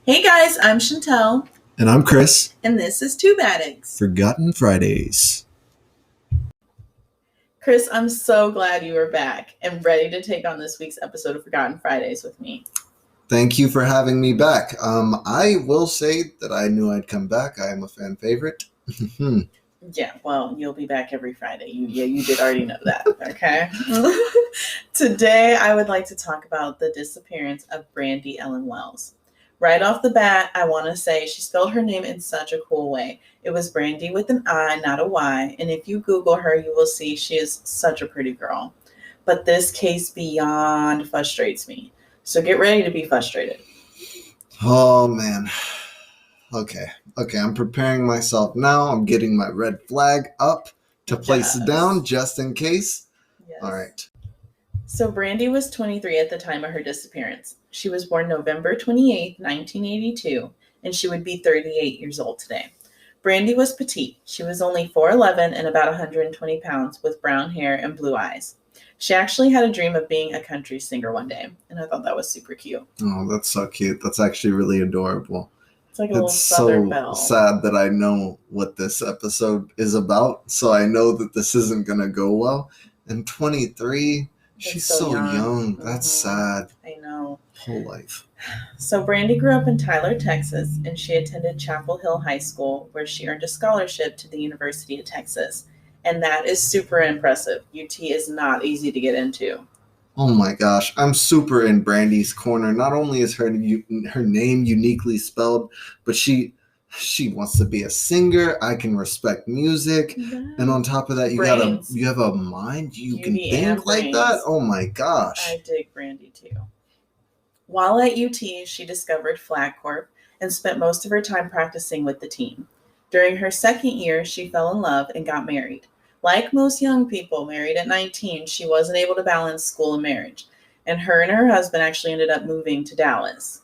Hey guys, I'm Chantel. And I'm Chris. And this is Tube Addicts. Forgotten Fridays. Chris, I'm so glad you are back and ready to take on this week's episode of Forgotten Fridays with me. Thank you for having me back. I will say that I knew I'd come back. I am a fan favorite. Yeah, well, you'll be back every Friday. You did already know that, okay? Today, I would like to talk about the disappearance of Brandi Wells. Right off the bat, I want to say she spelled her name in such a cool way. It was Brandi with an I, not a Y. And if you Google her, you will see she is such a pretty girl. But this case beyond frustrates me. So get ready to be frustrated. Oh, man. Okay, I'm preparing myself now. I'm getting my red flag up to place it down just in case. Yes. All right. So Brandi was 23 at the time of her disappearance. She was born November 28, 1982, and she would be 38 years old today. Brandi was petite. She was only 4'11" and about 120 pounds with brown hair and blue eyes. She actually had a dream of being a country singer one day, and I thought that was super cute. Oh, that's so cute. That's actually really adorable. It's like a little Southern belle. It's so sad that I know what this episode is about, so I know that this isn't going to go well. And 23... She's so young. That's sad. I know. Whole life. So Brandi grew up in Tyler, Texas, and she attended Chapel Hill High School, where she earned a scholarship to the University of Texas. And that is super impressive. UT is not easy to get into. Oh my gosh. I'm super in Brandi's corner. Not only is her name uniquely spelled, but she wants to be a singer. I can respect music. Yeah. And on top of that, you have a mind. You can think like that. Oh my gosh. I dig Brandi too. While at UT, she discovered Flag Corp and spent most of her time practicing with the team. During her second year, she fell in love and got married. Like most young people married at 19, she wasn't able to balance school and marriage. And her husband actually ended up moving to Dallas.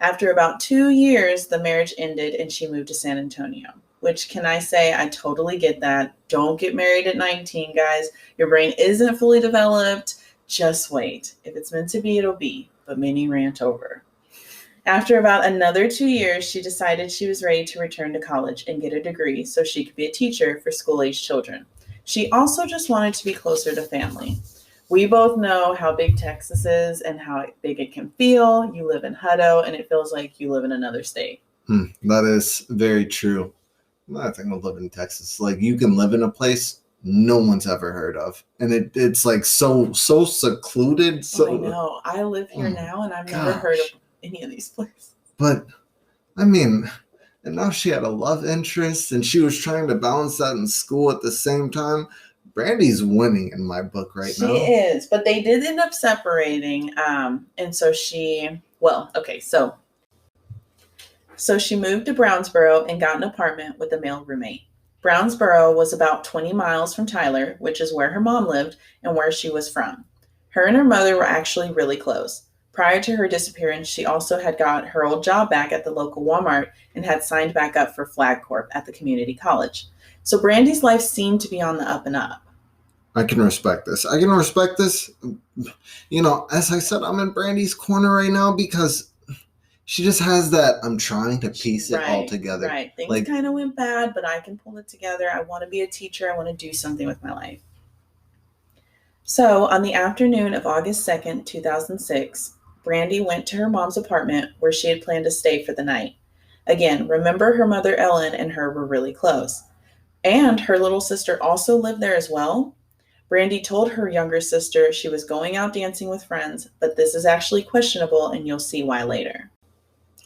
After about 2 years, the marriage ended and she moved to San Antonio, which can I say, I totally get that. Don't get married at 19, guys. Your brain isn't fully developed. Just wait. If it's meant to be, it'll be. But many rant over. After about another 2 years, she decided she was ready to return to college and get a degree so she could be a teacher for school-age children. She also just wanted to be closer to family. We both know how big Texas is and how big it can feel. You live in Hutto, and it feels like you live in another state. That is very true. I think I'll live in Texas. Like, you can live in a place no one's ever heard of. And it's like so secluded. So I know. I live here now, and I've never heard of any of these places. But, I mean... And now she had a love interest, and she was trying to balance that in school at the same time. Brandi's winning in my book now. She is, but they did end up separating. And so she moved to Brownsboro and got an apartment with a male roommate. Brownsboro was about 20 miles from Tyler, which is where her mom lived and where she was from. Her and her mother were actually really close. Prior to her disappearance, she also had got her old job back at the local Walmart and had signed back up for Flag Corp at the community college. So Brandi's life seemed to be on the up and up. I can respect this. You know, as I said, I'm in Brandi's corner right now because she just has that, I'm trying to piece it all together. Right. Things kind of went bad, but I can pull it together. I want to be a teacher. I want to do something with my life. So on the afternoon of August 2nd, 2006, Brandi went to her mom's apartment where she had planned to stay for the night. Again, remember her mother Ellen and her were really close. And her little sister also lived there as well. Brandi told her younger sister she was going out dancing with friends, but this is actually questionable and you'll see why later.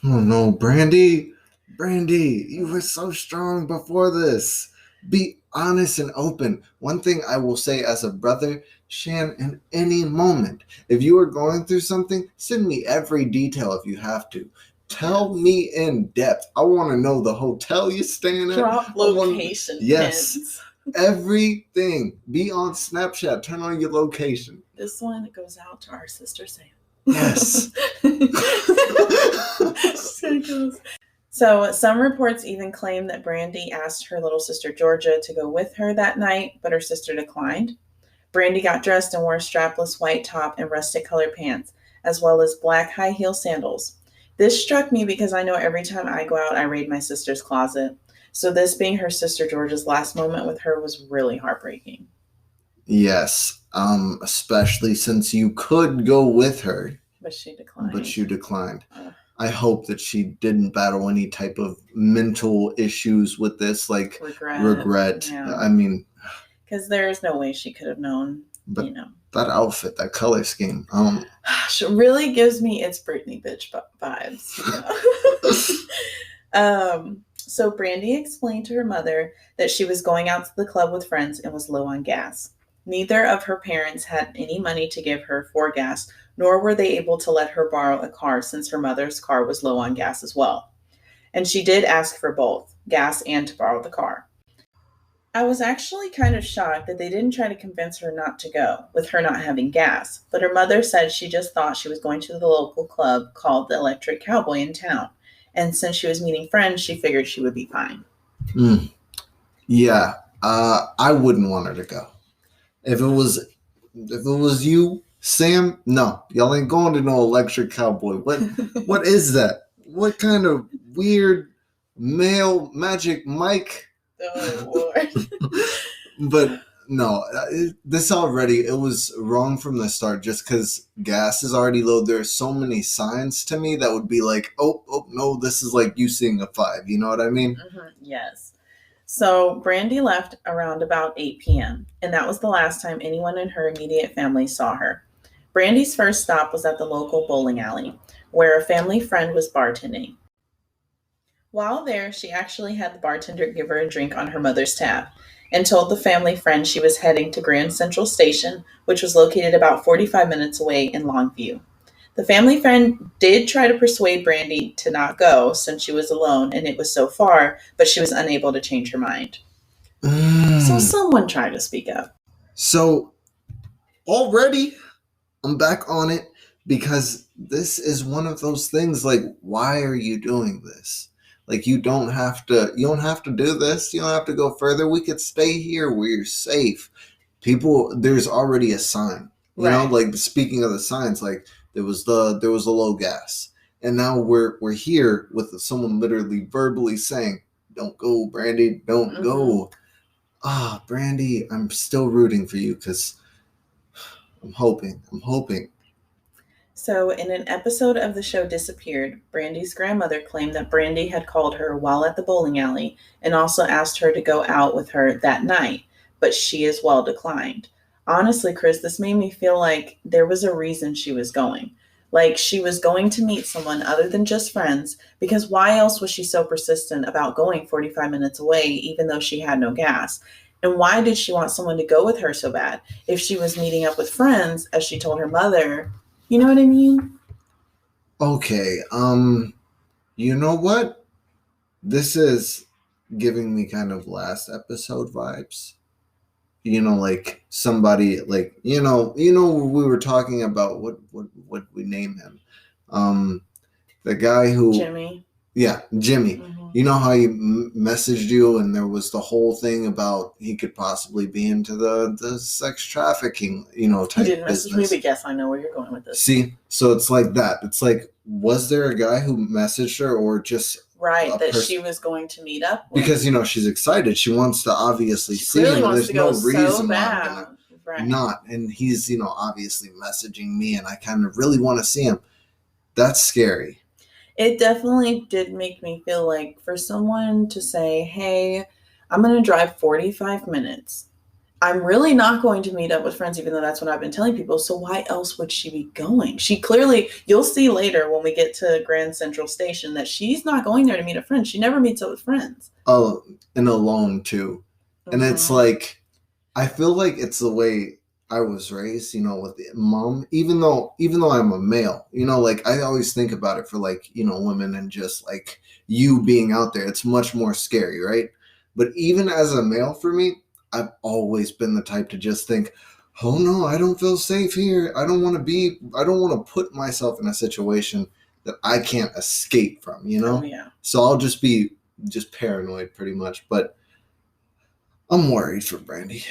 Oh no, Brandi, you were so strong before this. Be honest and open. One thing I will say as a brother, Shan, in any moment, if you are going through something, send me every detail if you have to. Tell me in depth. I want to know the hotel you're staying at. Drop location. Yes. Everything. Be on Snapchat. Turn on your location. This one goes out to our sister Sam. Yes. So some reports even claim that Brandi asked her little sister Georgia to go with her that night, but her sister declined. Brandi got dressed and wore a strapless white top and rustic colored pants, as well as black high heel sandals. This struck me because I know every time I go out, I raid my sister's closet. So this being her sister George's last moment with her was really heartbreaking. Yes, especially since you could go with her, But she declined. but you declined. Ugh. I hope that she didn't battle any type of mental issues with this, like regret. Yeah. I mean, because there's no way she could have known, but you know. that outfit, that color scheme, She really gives me It's Britney bitch vibes. So Brandi explained to her mother that she was going out to the club with friends and was low on gas. Neither of her parents had any money to give her for gas, nor were they able to let her borrow a car since her mother's car was low on gas as well. And she did ask for both gas and to borrow the car. I was actually kind of shocked that they didn't try to convince her not to go, with her not having gas, but her mother said she just thought she was going to the local club called the Electric Cowboy in town, and since she was meeting friends, she figured she would be fine. Yeah, I wouldn't want her to go. If it was you, Sam, no, y'all ain't going to no Electric Cowboy. What is that? What kind of weird male magic Mike? Oh, Lord. But no, it was wrong from the start just because gas is already low. There's so many signs to me that would be like, oh, no, this is like you seeing a 5. You know what I mean? Mm-hmm. Yes. So Brandi left around about 8 p.m., and that was the last time anyone in her immediate family saw her. Brandi's first stop was at the local bowling alley, where a family friend was bartending. While there, she actually had the bartender give her a drink on her mother's tab and told the family friend she was heading to Grand Central Station, which was located about 45 minutes away in Longview. The family friend did try to persuade Brandi to not go since she was alone and it was so far, but she was unable to change her mind. So someone tried to speak up. So already I'm back on it because this is one of those things like, why are you doing this? Like you don't have to do this. You don't have to go further. We could stay here where you're safe. People, there's already a sign. You know, like speaking of the signs, like there was a low gas. And now we're here with someone literally verbally saying, "Don't go, Brandi, don't go." Brandi, I'm still rooting for you because I'm hoping. So, in an episode of the show Disappeared, Brandi's grandmother claimed that Brandi had called her while at the bowling alley and also asked her to go out with her that night, but she as well declined. Honestly, Chris, this made me feel like there was a reason she was going. Like she was going to meet someone other than just friends, because why else was she so persistent about going 45 minutes away even though she had no gas? And why did she want someone to go with her so bad if she was meeting up with friends, as she told her mother? You know what I mean? Okay, you know what? This is giving me kind of last episode vibes. You know, like somebody like, we were talking about what we name him. The guy who Jimmy. Yeah, Jimmy. Mm-hmm. You know how he messaged you and there was the whole thing about he could possibly be into the sex trafficking, type business. He didn't message me, but yes, I know where you're going with this. See? So it's like that. It's like, was there a guy who messaged her or just... Right, that she was going to meet up with? Because, she's excited. She wants to obviously see him. Wants There's to go no reason so why I'm gonna not. And he's, obviously messaging me and I kind of really want to see him. That's scary. It definitely did make me feel like for someone to say, hey, I'm going to drive 45 minutes. I'm really not going to meet up with friends, even though that's what I've been telling people. So why else would she be going? She clearly, you'll see later when we get to Grand Central Station that she's not going there to meet a friend. She never meets up with friends. Oh, and alone too. Mm-hmm. And it's like, I feel like it's the way I was raised, with the mom, even though I'm a male, like I always think about it for like, women and just like you being out there, it's much more scary, right? But even as a male for me, I've always been the type to just think, oh no, I don't feel safe here. I don't want to put myself in a situation that I can't escape from, Oh, yeah. So I'll just be paranoid pretty much, but I'm worried for Brandi.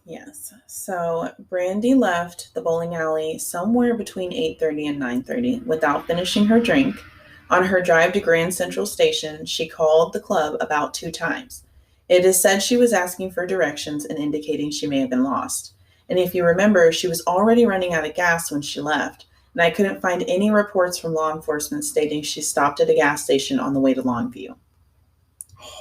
Yes. So Brandi left the bowling alley somewhere between 8:30 and 9:30 without finishing her drink, On her drive to Grand Central Station, she called the club about 2 times. It is said she was asking for directions and indicating she may have been lost. And if you remember, she was already running out of gas when she left, and I couldn't find any reports from law enforcement stating she stopped at a gas station on the way to Longview.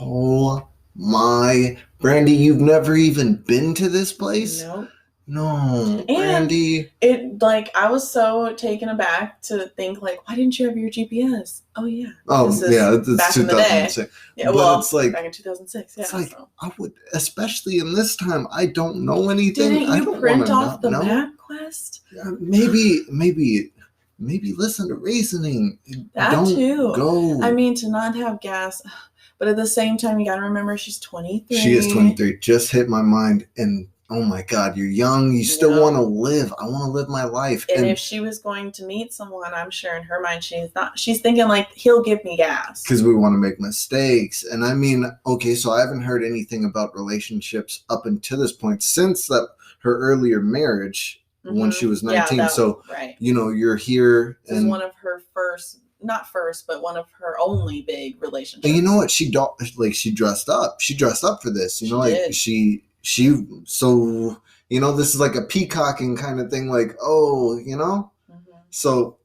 Oh my, Brandi, you've never even been to this place? Nope. No, And Brandi. I was so taken aback to think, like, why didn't you have your GPS? Oh, yeah. Oh, yeah, it's back in the day. 2006. Yeah, but well, it's like, back in 2006, yeah. it's like, I would, especially in this time, I don't know anything. Didn't I you don't print wanna off the know. map quest? Maybe listen to reasoning. That Don't too. go. I mean, to not have gas, but at the same time, you gotta remember she's 23. She is 23. Just hit my mind, and oh my God, you're young. You still want to live. I want to live my life. And if she was going to meet someone, I'm sure in her mind she's thinking like, he'll give me gas. Because we want to make mistakes. And I mean, okay, so I haven't heard anything about relationships up until this point since her earlier marriage when she was 19. Right. You're here. This is one of her not first, but one of her only big relationships. And you know what? She dressed up. She dressed up for this. So, this is like a peacocking kind of thing. Like, So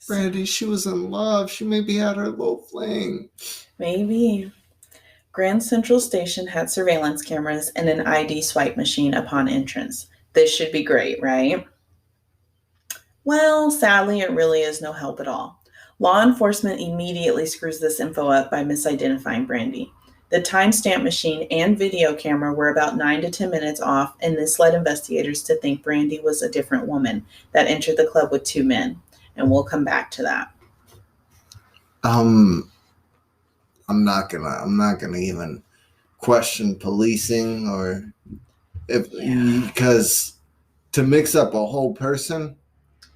Brandi, she was in love. She maybe had her little fling. Maybe. Grand Central Station had surveillance cameras and an ID swipe machine upon entrance. This should be great, right? Well, sadly, it really is no help at all. Law enforcement immediately screws this info up by misidentifying Brandi. The timestamp machine and video camera were about 9 to 10 minutes off, and this led investigators to think Brandi was a different woman that entered the club with 2 men. And we'll come back to that. I'm not gonna even question policing because to mix up a whole person,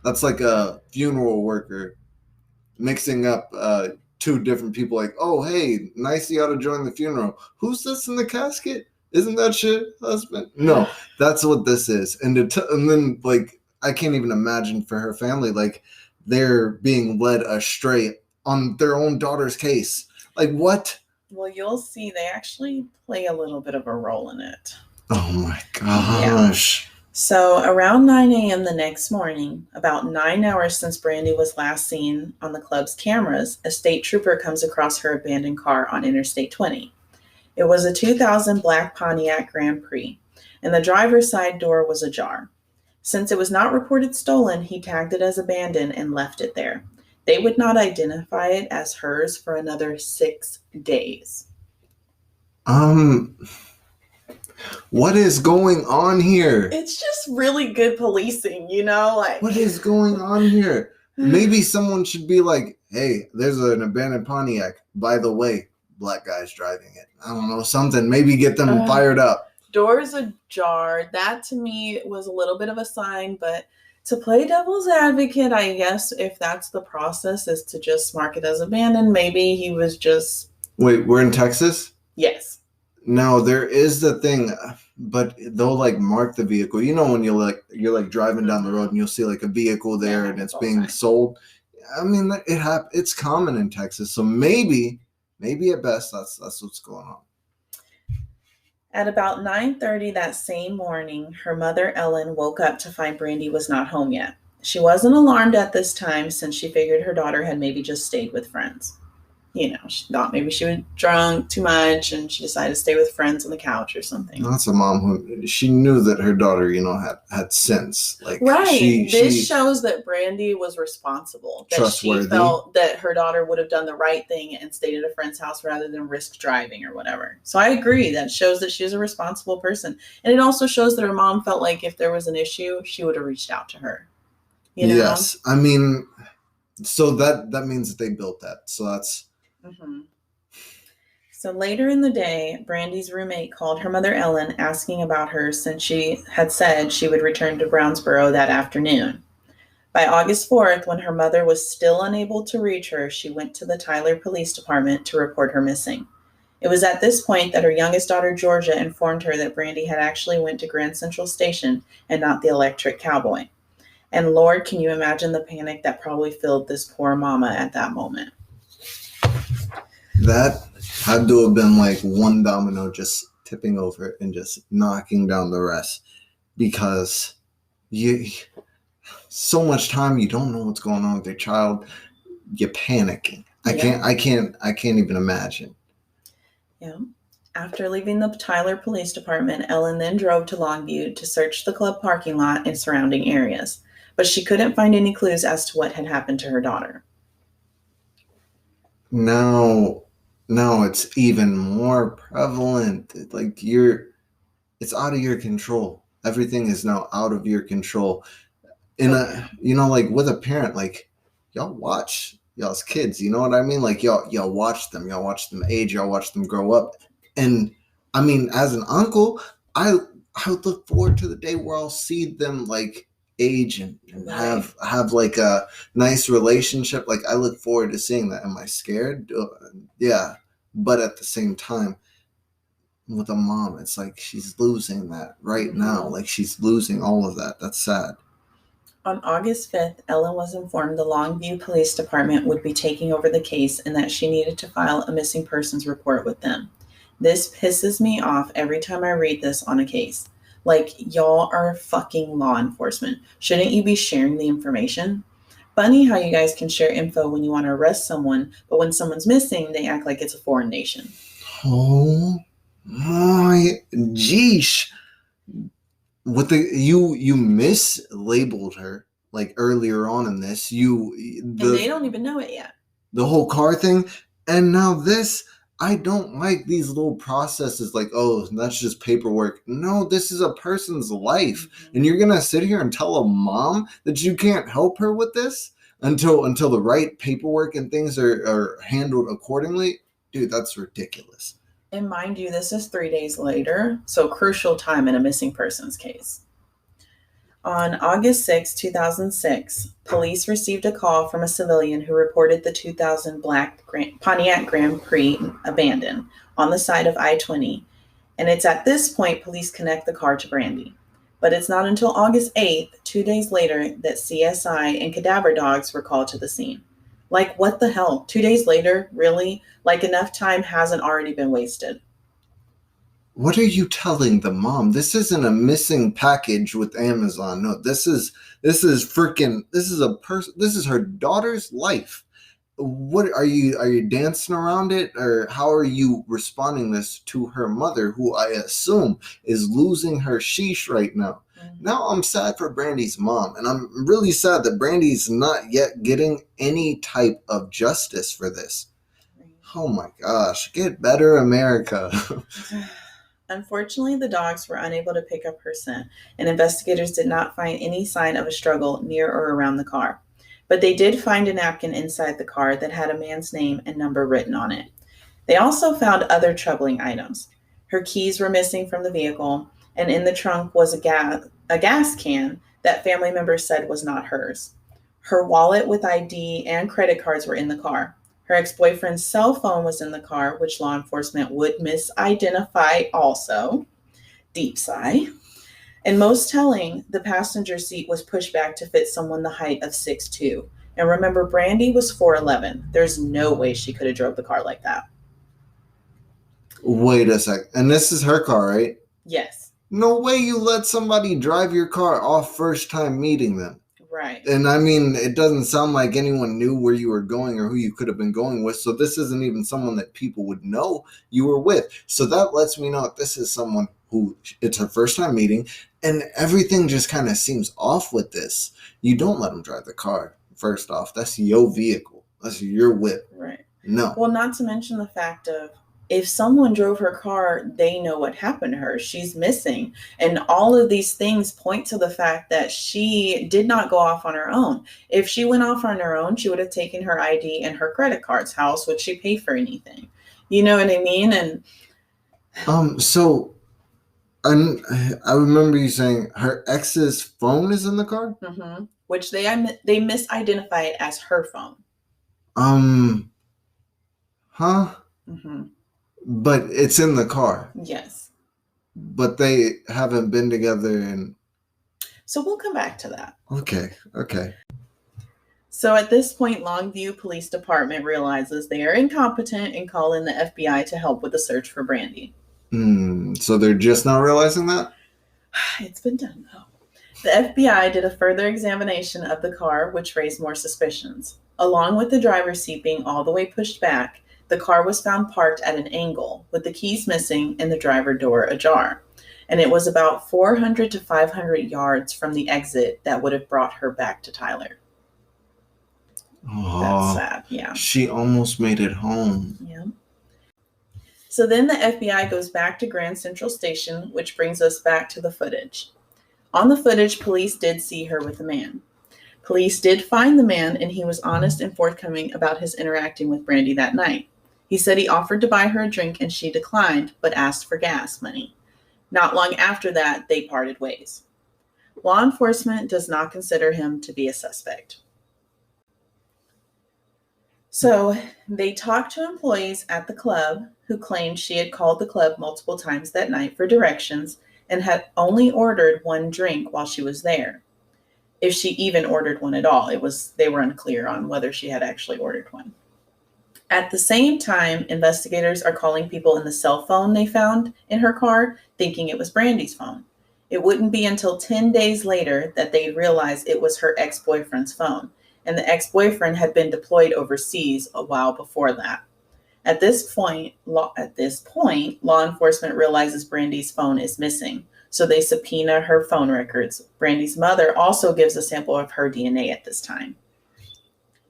that's like a funeral worker mixing up 2 different people. Like, oh hey, nice you ought to join the funeral. Who's this in the casket? Isn't that your husband? No, that's what this is. And then like I can't even imagine for her family, like they're being led astray on their own daughter's case. Like what? Well, you'll see they actually play a little bit of a role in it. Oh my gosh. Yeah. So around 9 a.m. the next morning, about 9 hours since Brandi was last seen on the club's cameras, a state trooper comes across her abandoned car on Interstate 20. It was a 2000 black Pontiac Grand Prix, and the driver's side door was ajar. Since it was not reported stolen, he tagged it as abandoned and left it there. They would not identify it as hers for another 6 days. What is going on here? It's just really good policing, like what is going on here? Maybe someone should be like, hey, there's an abandoned Pontiac. By the way, black guy's driving it. I don't know, something. Maybe get them fired up. Doors ajar. That to me was a little bit of a sign, but to play devil's advocate, I guess if that's the process is to just mark it as abandoned, maybe he was just... Wait, we're in Texas? Yes. No, there is the thing, but they'll like mark the vehicle. When you're driving down the road and you'll see like a vehicle there and it's being sold. I mean, it's common in Texas, so maybe at best that's what's going on. At about 9:30 that same morning, her mother Ellen woke up to find Brandi was not home yet. She wasn't alarmed at this time since she figured her daughter had maybe just stayed with friends. She thought maybe she was drunk too much and she decided to stay with friends on the couch or something. That's a mom who she knew that her daughter, had sense. Like right. This shows that Brandi was responsible. That trustworthy. She felt that her daughter would have done the right thing and stayed at a friend's house rather than risk driving or whatever. So I agree. That shows that she's a responsible person. And it also shows that her mom felt like if there was an issue, she would have reached out to her. Yes. I mean, so that means that they built that. So that's... Mm-hmm. So later in the day, Brandi's roommate called her mother Ellen asking about her since she had said she would return to Brownsboro that afternoon. By August 4th, when her mother was still unable to reach her, she went to the Tyler Police Department to report her missing. It was at this point that her youngest daughter Georgia informed her that Brandi had actually went to Grand Central Station and not the Electric Cowboy. And Lord, can you imagine the panic that probably filled this poor mama at that moment? That had to have been like one domino just tipping over and just knocking down the rest, because you so much time, you don't know what's going on with your child. You're panicking. I can't even imagine. Yeah. After leaving the Tyler Police Department, Ellen then drove to Longview to search the club parking lot and surrounding areas, but she couldn't find any clues as to what had happened to her daughter. Now it's even more prevalent. Like it's out of your control. Everything is now out of your control. In like with a parent, like y'all watch y'all's kids, you know what I mean? Like y'all watch them age, y'all watch them grow up. And I mean, as an uncle, I look forward to the day where I'll see them like age and have like a nice relationship. Like I look forward to seeing that. Am I scared? Yeah. But at the same time, with a mom, it's like she's losing that right now. Like she's losing all of that. That's sad. On August 5th, Ellen was informed the Longview Police Department would be taking over the case and that she needed to file a missing persons report with them. This pisses me off every time I read this on a case. Like, y'all are fucking law enforcement. Shouldn't you be sharing the information? Funny how you guys can share info when you want to arrest someone, but when someone's missing, they act like it's a foreign nation. Oh my geesh. What you mislabeled her like earlier on in this. And they don't even know it yet. The whole car thing, and now this. I don't like these little processes like, oh, that's just paperwork. No, this is a person's life. And you're going to sit here and tell a mom that you can't help her with this until the right paperwork and things are handled accordingly? Dude, that's ridiculous. And mind you, this is 3 days later, so crucial time in a missing persons case. On August 6, 2006, police received a call from a civilian who reported the 2000 black Pontiac Grand Prix abandoned on the side of I-20, and it's at this point police connect the car to Brandi. But it's not until August 8th, 2 days later, that CSI and cadaver dogs were called to the scene. Like, what the hell? 2 days later? Really? Like, enough time hasn't already been wasted. What are you telling the mom? This isn't a missing package with Amazon. No, this is her daughter's life. What are you dancing around it, or how are you responding this to her mother, who I assume is losing her sheesh right now? Mm-hmm. Now I'm sad for Brandi's mom, and I'm really sad that Brandi's not yet getting any type of justice for this. Oh my gosh, get better, America. Unfortunately, the dogs were unable to pick up her scent, and investigators did not find any sign of a struggle near or around the car. But they did find a napkin inside the car that had a man's name and number written on it. They also found other troubling items. Her keys were missing from the vehicle, and in the trunk was a gas can that family members said was not hers. Her wallet with ID and credit cards were in the car. Her ex-boyfriend's cell phone was in the car, which law enforcement would misidentify also. Deep sigh. And most telling, the passenger seat was pushed back to fit someone the height of 6'2". And remember, Brandi was 4'11". There's no way she could have drove the car like that. Wait a sec. And this is her car, right? Yes. No way you let somebody drive your car off first time meeting them. Right. And I mean, it doesn't sound like anyone knew where you were going or who you could have been going with. So this isn't even someone that people would know you were with. So that lets me know that this is someone who it's her first time meeting, and everything just kind of seems off with this. You don't let them drive the car. First off, that's your vehicle. That's your whip. Right. No. Well, not to mention the fact of, if someone drove her car, they know what happened to her. She's missing. And all of these things point to the fact that she did not go off on her own. If she went off on her own, she would have taken her ID and her credit cards. How else would she pay for anything? You know what I mean? And so I remember you saying her ex's phone is in the car? Mm-hmm. Which they misidentify it as her phone. Huh? Mm-hmm. But it's in the car. Yes. But they haven't been together in... So we'll come back to that. Okay. So at this point, Longview Police Department realizes they are incompetent and call in the FBI to help with the search for Brandi. So they're just now realizing that? It's been done, though. The FBI did a further examination of the car, which raised more suspicions. Along with the driver's seat being all the way pushed back, the car was found parked at an angle, with the keys missing and the driver door ajar. And it was about 400 to 500 yards from the exit that would have brought her back to Tyler. Oh, that's sad, yeah. She almost made it home. Yeah. So then the FBI goes back to Grand Central Station, which brings us back to the footage. On the footage, police did see her with a man. Police did find the man, and he was honest and forthcoming about his interacting with Brandi that night. He said he offered to buy her a drink and she declined, but asked for gas money. Not long after that, they parted ways. Law enforcement does not consider him to be a suspect. So they talked to employees at the club who claimed she had called the club multiple times that night for directions and had only ordered one drink while she was there. If she even ordered one at all, they were unclear on whether she had actually ordered one. At the same time, investigators are calling people in the cell phone they found in her car, thinking it was Brandi's phone. It wouldn't be until 10 days later that they realized it was her ex-boyfriend's phone, and the ex-boyfriend had been deployed overseas a while before that. At this point, law enforcement realizes Brandi's phone is missing, so they subpoena her phone records. Brandi's mother also gives a sample of her DNA at this time.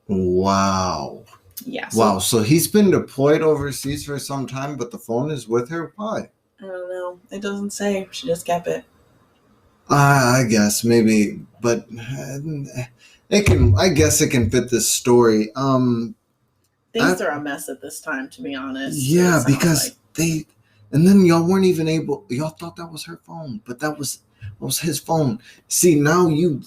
Wow. Yeah. Wow. So he's been deployed overseas for some time, but the phone is with her? Why? I don't know. It doesn't say. She just kept it. I guess maybe, but it can. I guess it can fit this story. Things are a mess at this time, to be honest. Yeah, because and then y'all weren't even able. Y'all thought that was her phone, but that was his phone. See, now you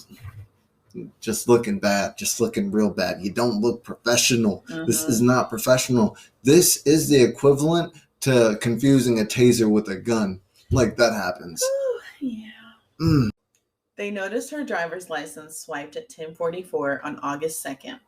just looking bad, just looking real bad. You don't look professional. Mm-hmm. This is not professional. This is the equivalent to confusing a taser with a gun. Like that happens. Ooh, yeah. They noticed her driver's license swiped at 10:44 on August 2nd.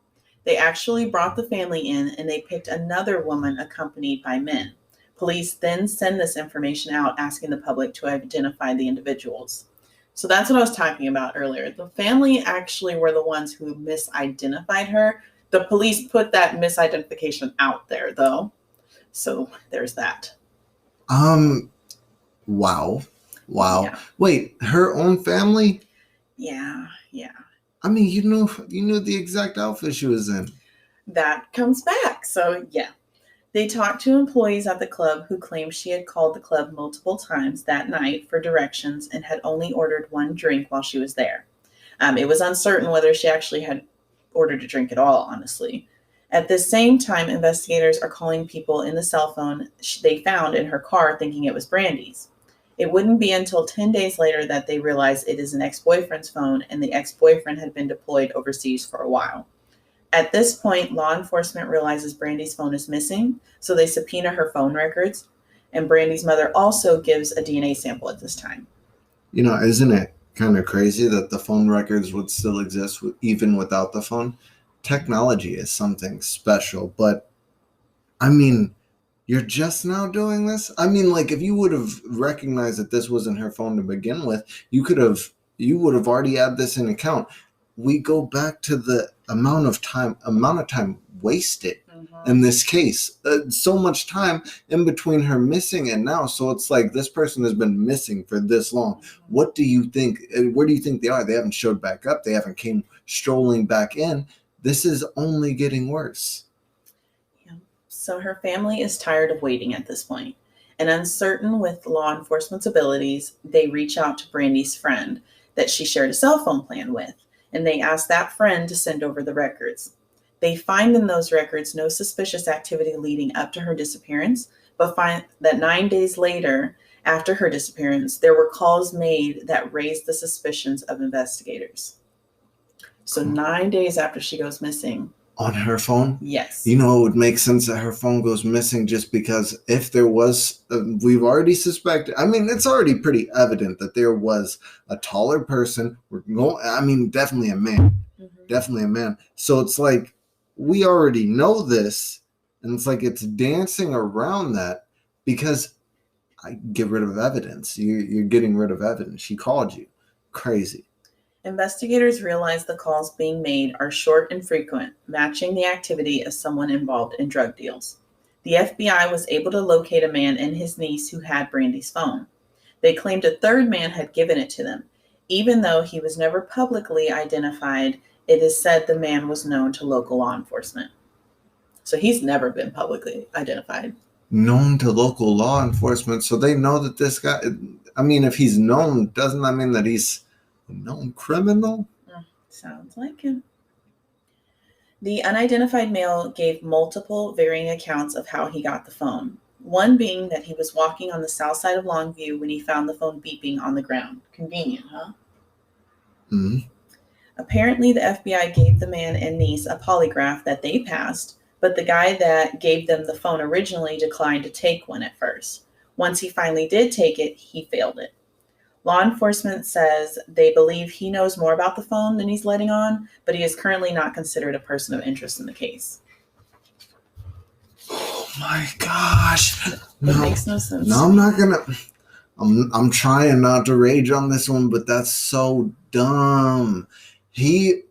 They actually brought the family in and they picked another woman accompanied by men. Police then send this information out asking the public to identify the individuals. So that's what I was talking about earlier. The family actually were the ones who misidentified her. The police put that misidentification out there though. So there's that. Wow. Yeah. Wait, her own family? Yeah. I mean, you knew the exact outfit she was in. That comes back. So yeah. They talked to employees at the club who claimed she had called the club multiple times that night for directions and had only ordered one drink while she was there. It was uncertain whether she actually had ordered a drink at all, honestly. At the same time, investigators are calling people in the cell phone they found in her car thinking it was Brandi's. It wouldn't be until 10 days later that they realized it is an ex-boyfriend's phone and the ex-boyfriend had been deployed overseas for a while. At this point, law enforcement realizes Brandi's phone is missing, so they subpoena her phone records, and Brandi's mother also gives a DNA sample at this time. You know, isn't it kind of crazy that the phone records would still exist even without the phone? Technology is something special, but I mean, you're just now doing this? I mean, like, if you would have recognized that this wasn't her phone to begin with, you would have already had this in account. We go back to the amount of time wasted in this case. So much time in between her missing and now. So it's like this person has been missing for this long. What do you think? Where do you think they are? They haven't showed back up. They haven't came strolling back in. This is only getting worse. So her family is tired of waiting at this point, and uncertain with law enforcement's abilities, they reach out to Brandi's friend that she shared a cell phone plan with, and they ask that friend to send over the records. They find in those records no suspicious activity leading up to her disappearance, but find that 9 days later, after her disappearance, there were calls made that raised the suspicions of investigators. So 9 days after she goes missing, on her phone? Yes. You know, it would make sense that her phone goes missing just because if there was, we've already suspected, I mean, it's already pretty evident that there was a taller person. Definitely a man. Mm-hmm. Definitely a man. So it's like, we already know this, and it's like it's dancing around that because I get rid of evidence. You're getting rid of evidence. She called you. Crazy. Investigators realize the calls being made are short and frequent, matching the activity of someone involved in drug deals. The FBI was able to locate a man and his niece who had Brandi's phone. They claimed a third man had given it to them. Even though he was never publicly identified, it is said the man was known to local law enforcement. So he's never been publicly identified. Known to local law enforcement, so they know that this guy, I mean, if he's known, doesn't that mean that he's a known criminal? Sounds like him. The unidentified male gave multiple varying accounts of how he got the phone. One being that he was walking on the south side of Longview when he found the phone beeping on the ground. Convenient, huh? Mm-hmm. Apparently, the FBI gave the man and niece a polygraph that they passed, but the guy that gave them the phone originally declined to take one at first. Once he finally did take it, he failed it. Law enforcement says they believe he knows more about the phone than he's letting on, but he is currently not considered a person of interest in the case. Oh my gosh. It makes no sense. No, I'm not gonna. I'm trying not to rage on this one, but that's so dumb. He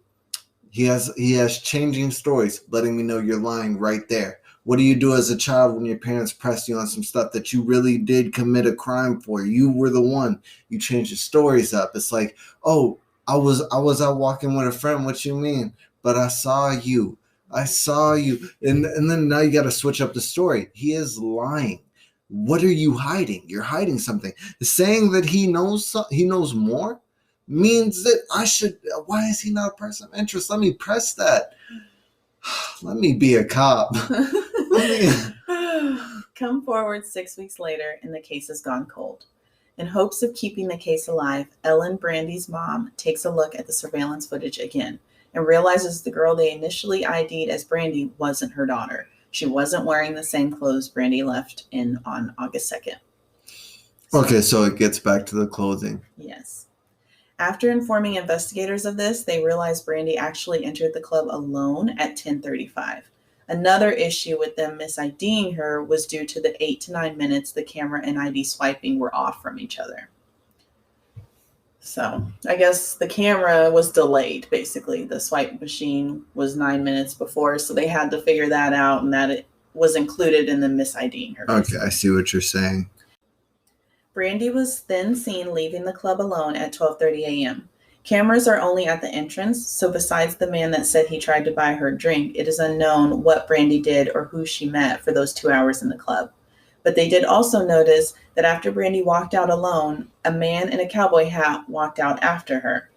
has changing stories, letting me know you're lying right there. What do you do as a child when your parents press you on some stuff that you really did commit a crime for? You were the one. You change your stories up. It's like, oh, I was out walking with a friend. What you mean? But I saw you. I saw you. And then now you got to switch up the story. He is lying. What are you hiding? You're hiding something. Saying that he knows more means that I should. Why is he not a person of interest? Let me press that. Let me be a cop. Come forward 6 weeks later, and the case has gone cold. In hopes of keeping the case alive, Ellen, Brandi's mom, takes a look at the surveillance footage again and realizes the girl they initially ID'd as Brandi wasn't her daughter. She wasn't wearing the same clothes Brandi left in on August 2nd. Okay, so it gets back to the clothing. Yes. After informing investigators of this, they realized Brandi actually entered the club alone at 10:35. Another issue with them mis-IDing her was due to the 8 to 9 minutes the camera and ID swiping were off from each other. So I guess the camera was delayed, basically. The swipe machine was 9 minutes before, so they had to figure that out, and that it was included in the mis-IDing her. Okay, I see what you're saying. Brandi was then seen leaving the club alone at 12:30 a.m. Cameras are only at the entrance, so besides the man that said he tried to buy her a drink, it is unknown what Brandi did or who she met for those 2 hours in the club. But they did also notice that after Brandi walked out alone, a man in a cowboy hat walked out after her.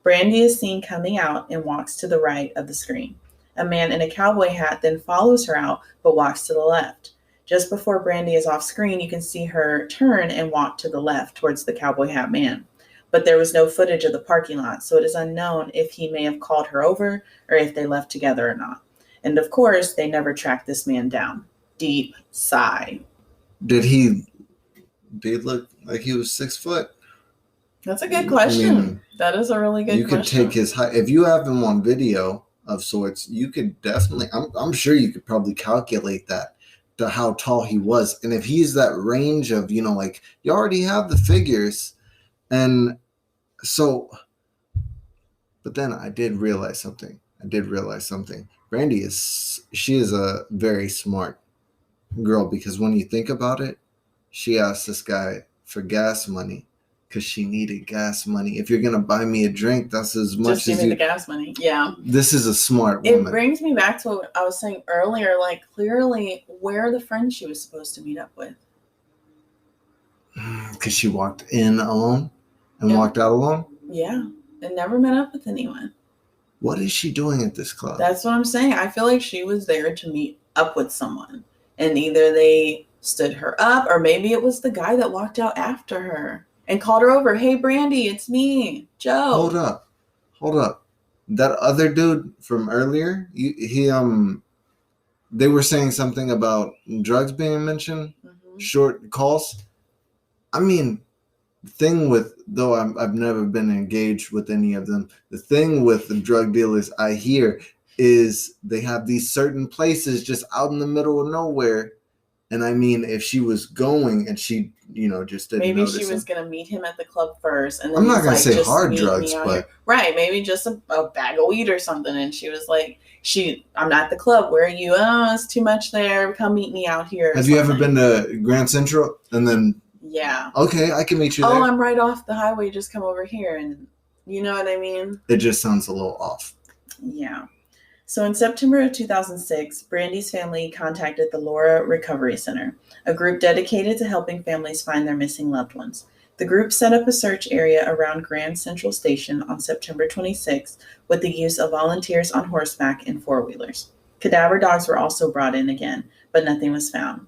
Brandi is seen coming out and walks to the right of the screen. A man in a cowboy hat then follows her out, but walks to the left. Just before Brandi is off screen, you can see her turn and walk to the left towards the cowboy hat man. But there was no footage of the parking lot, so it is unknown if he may have called her over or if they left together or not. And of course, they never tracked this man down. Deep sigh. Did he look like he was 6 foot? That's a good question. I mean, that is a really good question. You could take his height. If you have him on video of sorts, you could definitely, I'm sure you could probably calculate that to how tall he was. And if he's that range of, like you already have the figures. And so, but then I did realize something. Brandi she is a very smart girl, because when you think about it, she asked this guy for gas money because she needed gas money. If you're gonna buy me a drink, that's as much just give me the gas money. Yeah, this is a smart woman. It brings me back to what I was saying earlier. Like, clearly, where are the friends she was supposed to meet up with? Because she walked in alone and walked out alone. Yeah, and never met up with anyone. What is she doing at this club? That's what I'm saying. I feel like she was there to meet up with someone. And either they stood her up, or maybe it was the guy that walked out after her and called her over. Hey, Brandi, it's me, Joe. Hold up. that other dude from earlier, they were saying something about drugs being mentioned, short calls. I mean, the thing with, though I've never been engaged with any of them, the thing with the drug dealers I hear is they have these certain places just out in the middle of nowhere. And I mean, if she was going and she, just didn't maybe notice she was him. going to meet him at the club first, and then I'm not he's gonna like, say just hard meet drugs, me out but here. Right, maybe just a bag of weed or something. And she was like, I'm not at the club. Where are you? Oh, it's too much there. Come meet me out here. Have you ever been to Grand Central? And then, yeah, okay, I can meet you there. Oh, I'm right off the highway. Just come over here. And you know what I mean? It just sounds a little off. Yeah. So in September of 2006, Brandi's family contacted the Laura Recovery Center, a group dedicated to helping families find their missing loved ones. The group set up a search area around Grand Central Station on September 26th with the use of volunteers on horseback and four-wheelers. Cadaver dogs were also brought in again, but nothing was found.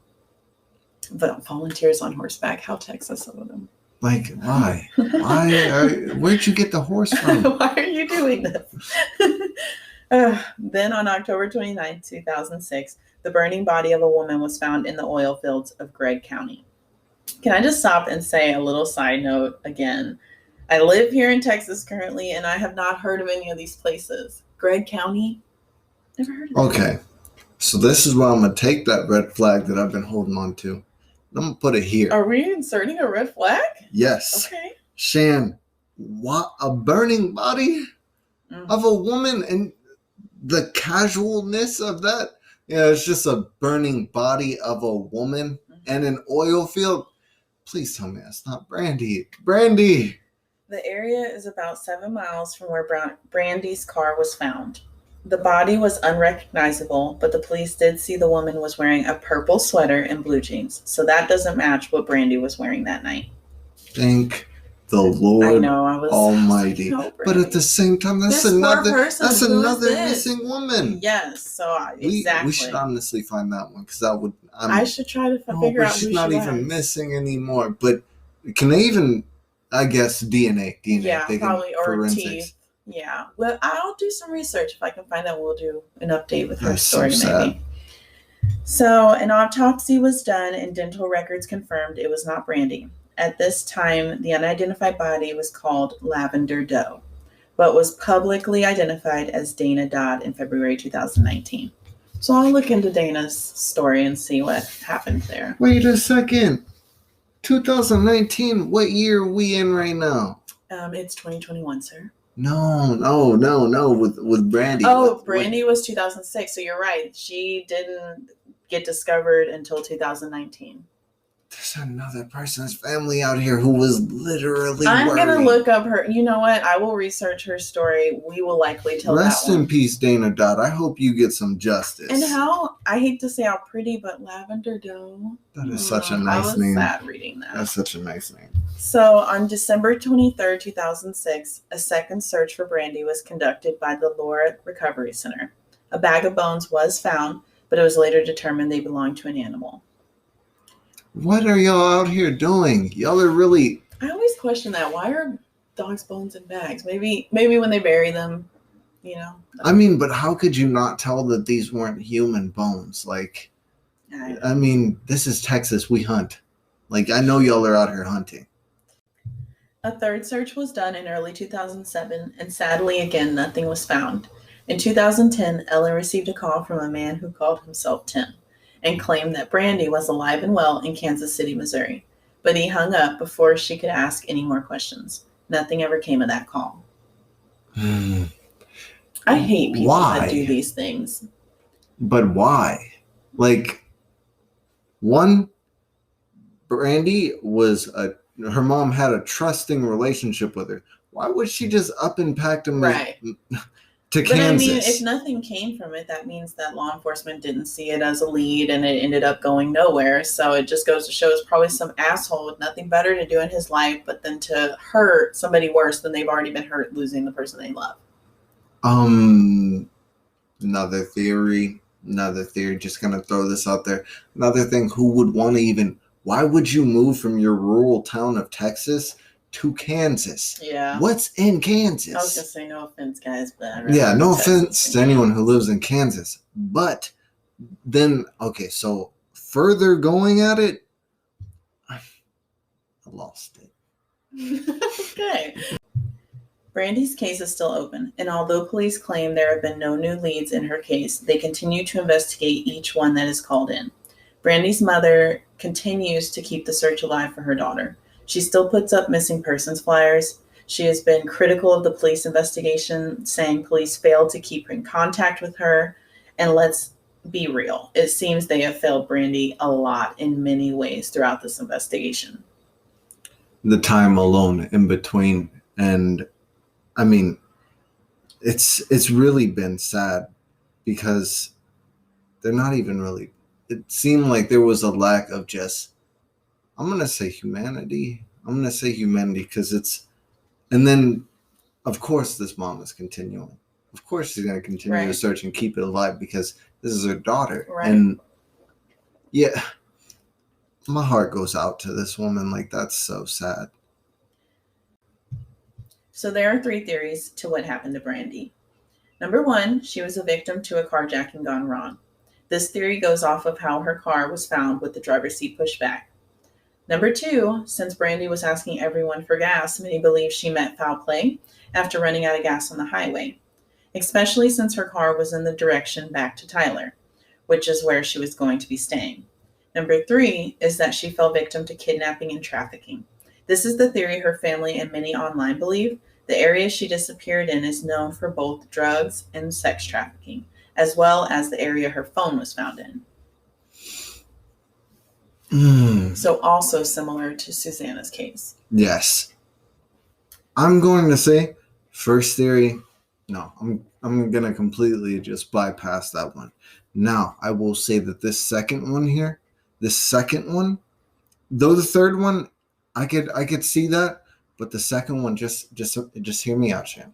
But volunteers on horseback, how Texas of them. Like, why? Where'd you get the horse from? Why are you doing this? Then on October 29, 2006, the burning body of a woman was found in the oil fields of Gregg County. Can I just stop and say a little side note again? I live here in Texas currently, and I have not heard of any of these places. Gregg County? Never heard of it. Okay, so this is where I'm going to take that red flag that I've been holding on to. I'm going to put it here. Are we inserting a red flag? Yes. Okay. Shan, what? A burning body of a woman, and the casualness of that? Yeah, it's just a burning body of a woman and an oil field. Please tell me that's not Brandi. Brandi! The area is about 7 miles from where Brandi's car was found. The body was unrecognizable, but the police did see the woman was wearing a purple sweater and blue jeans. So that doesn't match what Brandi was wearing that night. Thank the Lord Almighty. But at the same time, that's another missing woman. Yes, so exactly. We should honestly find that one, because that would. I should try to figure out who she was. She's not even missing anymore. But can they even? I guess DNA. Yeah, probably, or forensics. Teeth. Yeah. Well, I'll do some research. If I can find out, we'll do an update with her story, maybe. So an autopsy was done and dental records confirmed it was not Brandi. At this time, the unidentified body was called Lavender Doe, but was publicly identified as Dana Dodd in February 2019. So I'll look into Dana's story and see what happened there. Wait a second. 2019, what year are we in right now? It's 2021, sir. No, with Brandi. Oh, Brandi was 2006, so you're right. She didn't get discovered until 2019. There's another person's family out here who was literally I'm going to look up her. You know what? I will research her story. We will likely tell Rest that one. in peace, Dana Dodd. I hope you get some justice. And I hate to say how pretty, but Lavender Doe. That is such a nice name. I was sad reading that. That's such a nice name. So on December 23rd, 2006, a second search for Brandi was conducted by the Laura Recovery Center. A bag of bones was found, but it was later determined they belonged to an animal. What are y'all out here doing? Y'all are really... I always question that. Why are dogs' bones in bags? Maybe when they bury them, I mean, but how could you not tell that these weren't human bones? Like, I mean, this is Texas. We hunt. Like, I know y'all are out here hunting. A third search was done in early 2007, and sadly, again, nothing was found. In 2010, Ellen received a call from a man who called himself Tim and claimed that Brandi was alive and well in Kansas City, Missouri. But he hung up before she could ask any more questions. Nothing ever came of that call. I hate people that do these things. But why? Like, one, Brandi her mom had a trusting relationship with her. Why would she just up and pack to Kansas? I mean, if nothing came from it, that means that law enforcement didn't see it as a lead and it ended up going nowhere. So it just goes to show it's probably some asshole with nothing better to do in his life, but then to hurt somebody worse than they've already been hurt losing the person they love. Another theory, just gonna throw this out there. Another thing, who would want to why would you move from your rural town of Texas to Kansas. Yeah. What's in I was Kansas? going to say no offense, guys, but I'd rather Yeah, live no in Texas offense than to anyone who lives in Kansas. But then, okay, so further going at it, I lost it. Okay. Brandi's case is still open, and although police claim there have been no new leads in her case, they continue to investigate each one that is called in. Brandi's mother continues to keep the search alive for her daughter. She still puts up missing persons flyers. She has been critical of the police investigation, saying police failed to keep in contact with her. And let's be real, it seems they have failed Brandi a lot in many ways throughout this investigation. The time alone in between, and I mean, it's really been sad because they're not even really. It seemed like there was a lack of just. I'm gonna say humanity. Because it's, and then, of course, this mom is continuing. Of course, she's gonna continue to search and keep it alive because this is her daughter, and yeah, my heart goes out to this woman. Like, that's so sad. So there are 3 theories to what happened to Brandi. Number 1, she was a victim to a carjacking gone wrong. This theory goes off of how her car was found with the driver's seat pushed back. Number 2, since Brandi was asking everyone for gas, many believe she met foul play after running out of gas on the highway, especially since her car was in the direction back to Tyler, which is where she was going to be staying. Number 3 is that she fell victim to kidnapping and trafficking. This is the theory her family and many online believe. The area she disappeared in is known for both drugs and sex trafficking, as well as the area her phone was found in. So also similar to Susanna's case. Yes. I'm going to say first theory, no, I'm going to completely just bypass that one. Now, I will say that this second one, though the third one, I could see that, but the second one, just hear me out, Shan.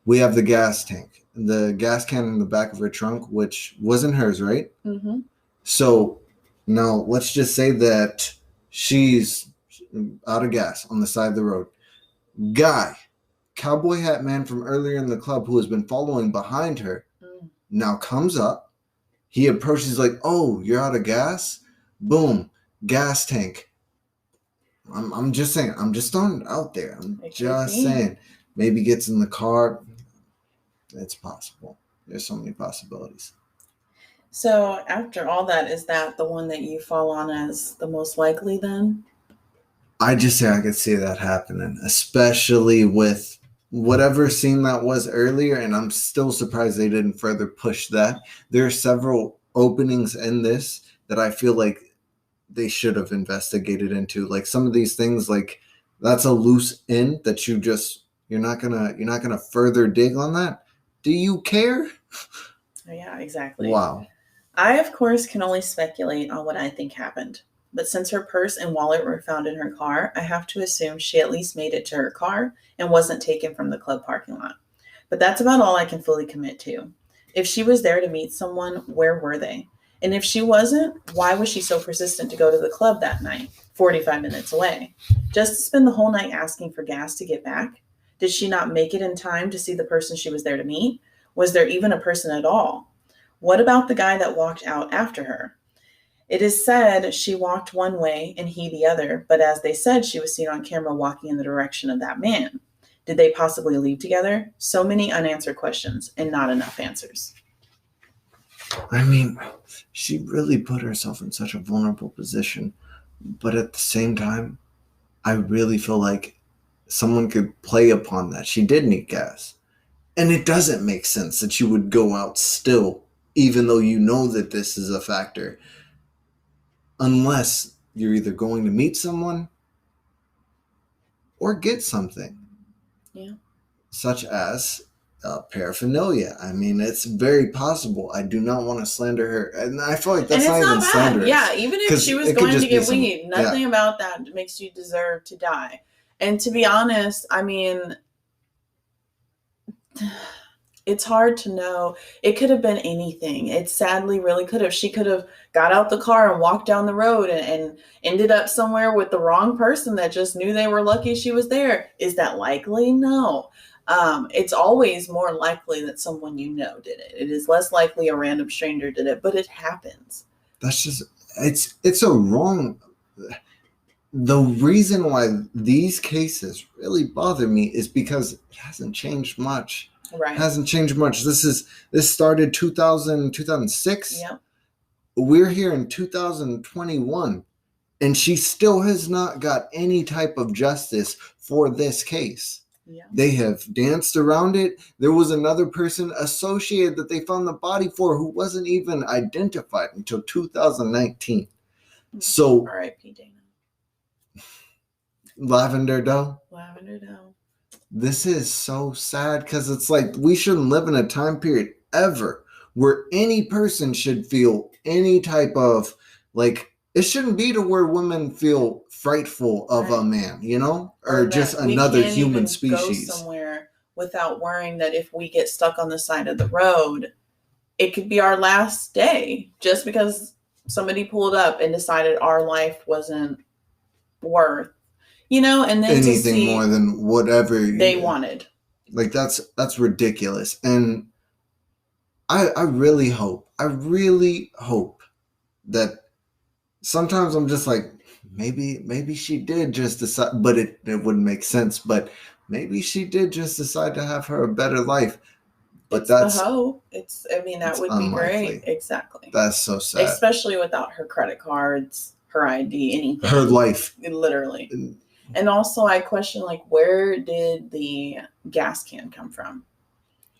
We have the gas tank, the gas can in the back of her trunk, which wasn't hers, right? Mm-hmm. So now let's just say that she's out of gas on the side of the road. Guy, cowboy hat man from earlier in the club who has been following behind her, now comes up. He approaches like, oh, you're out of gas? Boom, gas tank. I'm just saying. I'm just throwing it out there. I'm just saying. Maybe gets in the car. It's possible. There's so many possibilities. So after all that, is that the one that you fall on as the most likely then? I just say I could see that happening, especially with whatever scene that was earlier, and I'm still surprised they didn't further push that. There are several openings in this that I feel like they should have investigated into. Like some of these things, like that's a loose end that you're not gonna further dig on that. Do you care? Yeah, exactly. Wow. I, of course, can only speculate on what I think happened. But since her purse and wallet were found in her car, I have to assume she at least made it to her car and wasn't taken from the club parking lot. But that's about all I can fully commit to. If she was there to meet someone, where were they? And if she wasn't, why was she so persistent to go to the club that night, 45 minutes away? Just to spend the whole night asking for gas to get back? Did she not make it in time to see the person she was there to meet? Was there even a person at all? What about the guy that walked out after her? It is said she walked one way and he the other, but as they said, she was seen on camera walking in the direction of that man. Did they possibly leave together? So many unanswered questions and not enough answers. I mean, she really put herself in such a vulnerable position, but at the same time, I really feel like someone could play upon that. She did need gas. And it doesn't make sense that you would go out still, even though you know that this is a factor. Unless you're either going to meet someone or get something. Yeah. Such as paraphernalia. I mean, it's very possible. I do not want to slander her. And I feel like that's not even slanderous. Yeah, even if she was going to get weed, nothing about that makes you deserve to die. And to be honest, I mean, It's hard to know. It could have been anything. It sadly really could have. She could have got out the car and walked down the road and ended up somewhere with the wrong person that just knew they were lucky she was there. Is that likely? No. It's always more likely that someone you know did it. It is less likely a random stranger did it, but it happens. That's just it's a wrong. The reason why these cases really bother me is because it hasn't changed much. Right. It hasn't changed much. This started 2006. Yep. We're here in 2021, and she still has not got any type of justice for this case. Yeah. They have danced around it. There was another person associated that they found the body for who wasn't even identified until 2019. So, R.I.P. Dana. Lavender Doe. Lavender Doe. This is so sad because it's like we shouldn't live in a time period ever where any person should feel any type of like it shouldn't be to where women feel frightful of a man, you know, or just another human species. Go somewhere without worrying that if we get stuck on the side of the road, it could be our last day just because somebody pulled up and decided our life wasn't worth, you know, and then anything more than whatever they wanted. Like that's ridiculous. And I really hope that sometimes I'm just like, maybe she did just decide, but it wouldn't make sense, but maybe she did just decide to have her a better life. But that's the hope. That would be great. Exactly. That's so sad. Especially without her credit cards, her ID, anything. Her life. Literally. And also I question, like, where did the gas can come from?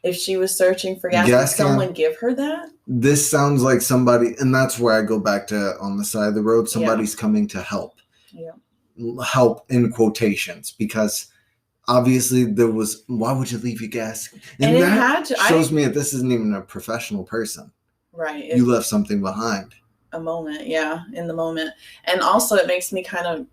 If she was searching for gas, did someone give her that? This sounds like somebody, and that's where I go back to on the side of the road, somebody's coming to help. Yeah. Help in quotations, because obviously there was, why would you leave your gas? And it that had to, shows me that this isn't even a professional person. Right. You left something behind. A moment, yeah, in the moment. And also it makes me kind of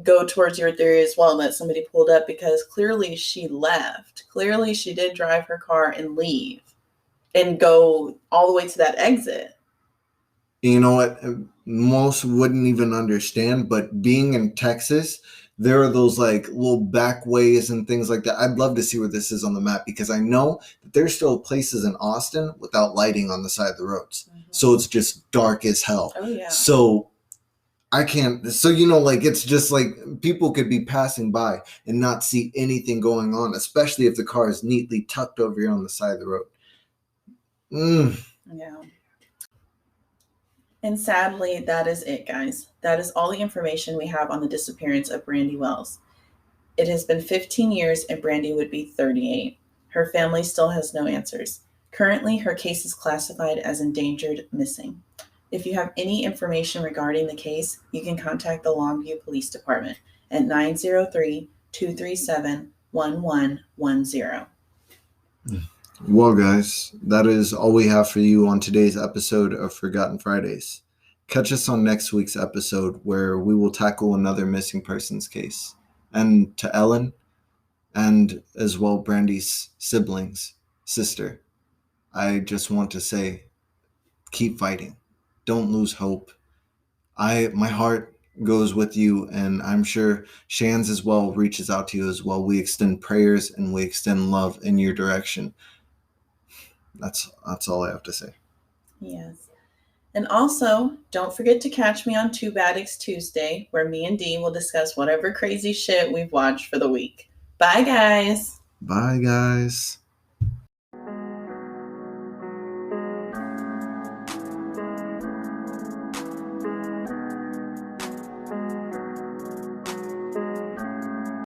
go towards your theory as well, that somebody pulled up, because clearly she left. Clearly she did drive her car and leave and go all the way to that exit. You know what? Most wouldn't even understand, but being in Texas, there are those like little back ways and things like that. I'd love to see where this is on the map, because I know that there's still places in Austin without lighting on the side of the roads. Mm-hmm. So it's just dark as hell. Oh, yeah. So I can't, so, you know, like, it's just like people could be passing by and not see anything going on, especially if the car is neatly tucked over here on the side of the road. Yeah. And sadly, that is it, guys. That is all the information we have on the disappearance of Brandi Wells. It has been 15 years and Brandi would be 38. Her family still has no answers. Currently, her case is classified as endangered missing. If you have any information regarding the case, you can contact the Longview Police Department at 903-237-1110. Well, guys, that is all we have for you on today's episode of Forgotten Fridays. Catch us on next week's episode, where we will tackle another missing persons case. And to Ellen, and as well Brandi's sister, I just want to say, keep fighting. Don't lose hope. My heart goes with you, and I'm sure Shan's as well reaches out to you as well. We extend prayers and we extend love in your direction. That's all I have to say. Yes. And also, don't forget to catch me on Tube Addicts Tuesday, where me and Dee will discuss whatever crazy shit we've watched for the week. Bye, guys. Bye, guys.